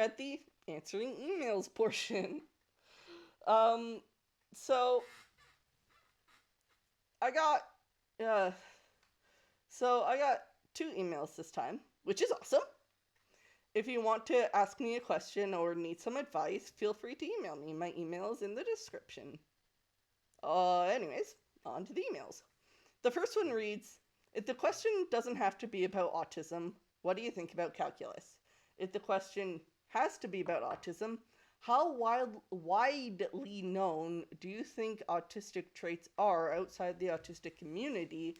at the answering emails portion. Um, so I got, uh, I got two emails this time, which is awesome. If you want to ask me a question or need some advice, feel free to email me. My email is in the description. Anyways, on to the emails. The first one reads, if the question doesn't have to be about autism, what do you think about calculus? If the question has to be about autism, how widely known do you think autistic traits are outside the autistic community?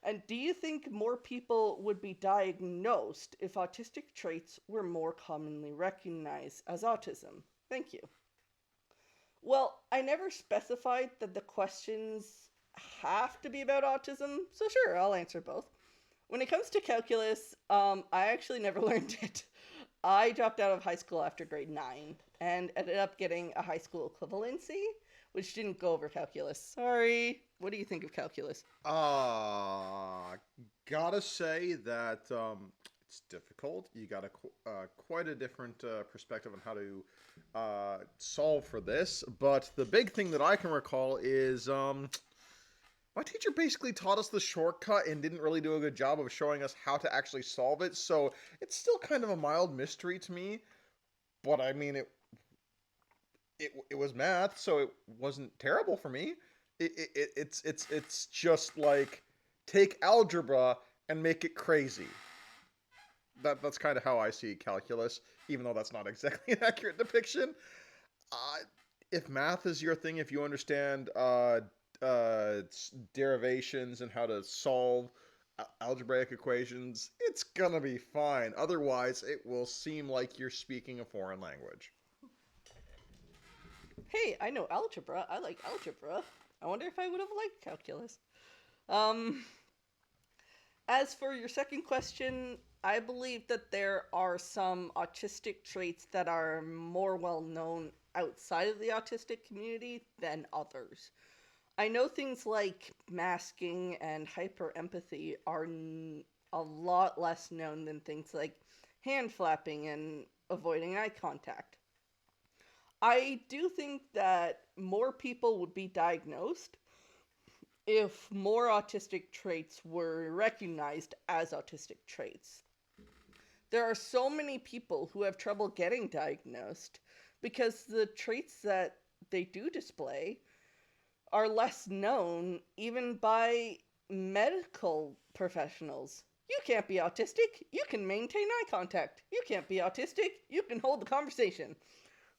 And do you think more people would be diagnosed if autistic traits were more commonly recognized as autism? Thank you. Well, I never specified that the questions have to be about autism, so sure, I'll answer both. When it comes to calculus, I actually never learned it. I dropped out of high school after grade 9 and ended up getting a high school equivalency, which didn't go over calculus. Sorry. What do you think of calculus? Uh, gotta say that it's difficult. You got quite a different perspective on how to solve for this. But the big thing that I can recall is my teacher basically taught us the shortcut and didn't really do a good job of showing us how to actually solve it. So it's still kind of a mild mystery to me. But I mean, it was math, so it wasn't terrible for me. It's just like take algebra and make it crazy. That's kind of how I see calculus, even though that's not exactly an accurate depiction. Uh, if math is your thing, if you understand derivations and how to solve algebraic equations, it's gonna be fine. Otherwise, it will seem like you're speaking a foreign language. Hey, I know algebra. I like algebra. I wonder if I would have liked calculus. Um, as for your second question, I believe that there are some autistic traits that are more well known outside of the autistic community than others. I know things like masking and hyper empathy are a lot less known than things like hand flapping and avoiding eye contact. I do think that more people would be diagnosed if more autistic traits were recognized as autistic traits. There are so many people who have trouble getting diagnosed because the traits that they do display are less known even by medical professionals. You can't be autistic, you can maintain eye contact. You can't be autistic, you can hold the conversation.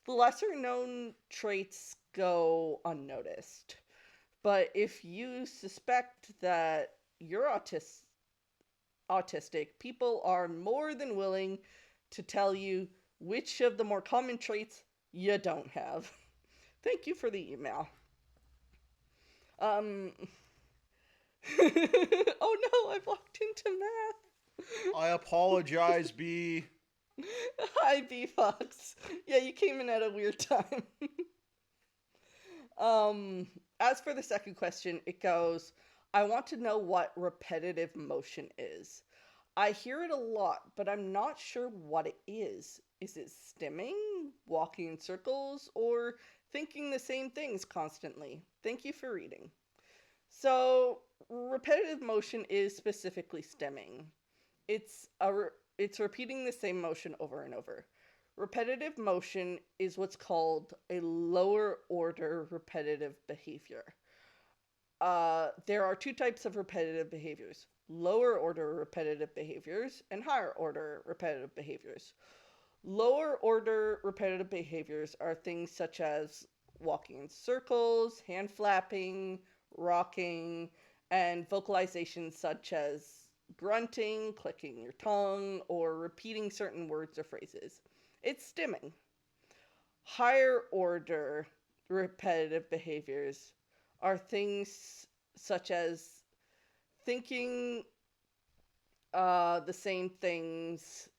The lesser known traits go unnoticed. But if you suspect that you're autistic, people are more than willing to tell you which of the more common traits you don't have. Thank you for the email. Um, oh no, I've walked into I apologize, B. math. Hi, B Fox. Yeah, you came in at a weird time. um, as for the second question, it goes, I want to know what repetitive motion is. I hear it a lot, but I'm not sure what it is. Is it stimming, walking in circles, or thinking the same things constantly? Thank you for reading. So, repetitive motion is specifically stimming. It's repeating the same motion over and over. Repetitive motion is what's called a lower order repetitive behavior. There are two types of repetitive behaviors: lower order repetitive behaviors and higher order repetitive behaviors. Lower order repetitive behaviors are things such as walking in circles, hand flapping, rocking, and vocalizations such as grunting, clicking your tongue, or repeating certain words or phrases. It's stimming. Higher order repetitive behaviors are things such as thinking the same things,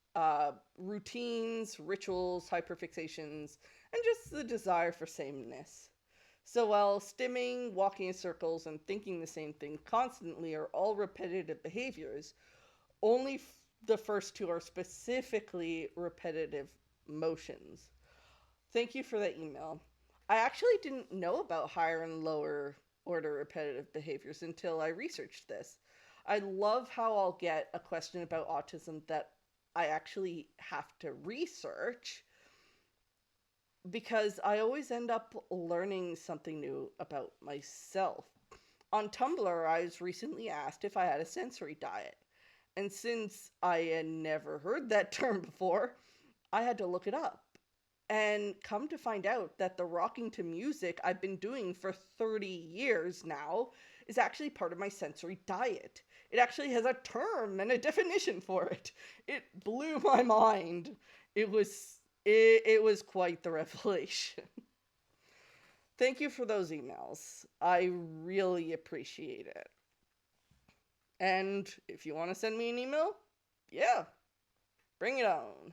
routines, rituals, hyperfixations, and just the desire for sameness. So while stimming, walking in circles, and thinking the same thing constantly are all repetitive behaviors, only the first two are specifically repetitive motions. Thank you for that email. I actually didn't know about higher and lower order repetitive behaviors until I researched this. I love how I'll get a question about autism that I actually have to research because I always end up learning something new about myself. On Tumblr, I was recently asked if I had a sensory diet. And since I had never heard that term before, I had to look it up and come to find out that the rocking to music I've been doing for 30 years now is actually part of my sensory diet. It actually has a term and a definition for it. It blew my mind. It was quite the revelation. Thank you for those emails. I really appreciate it. And if you want to send me an email, yeah, bring it on.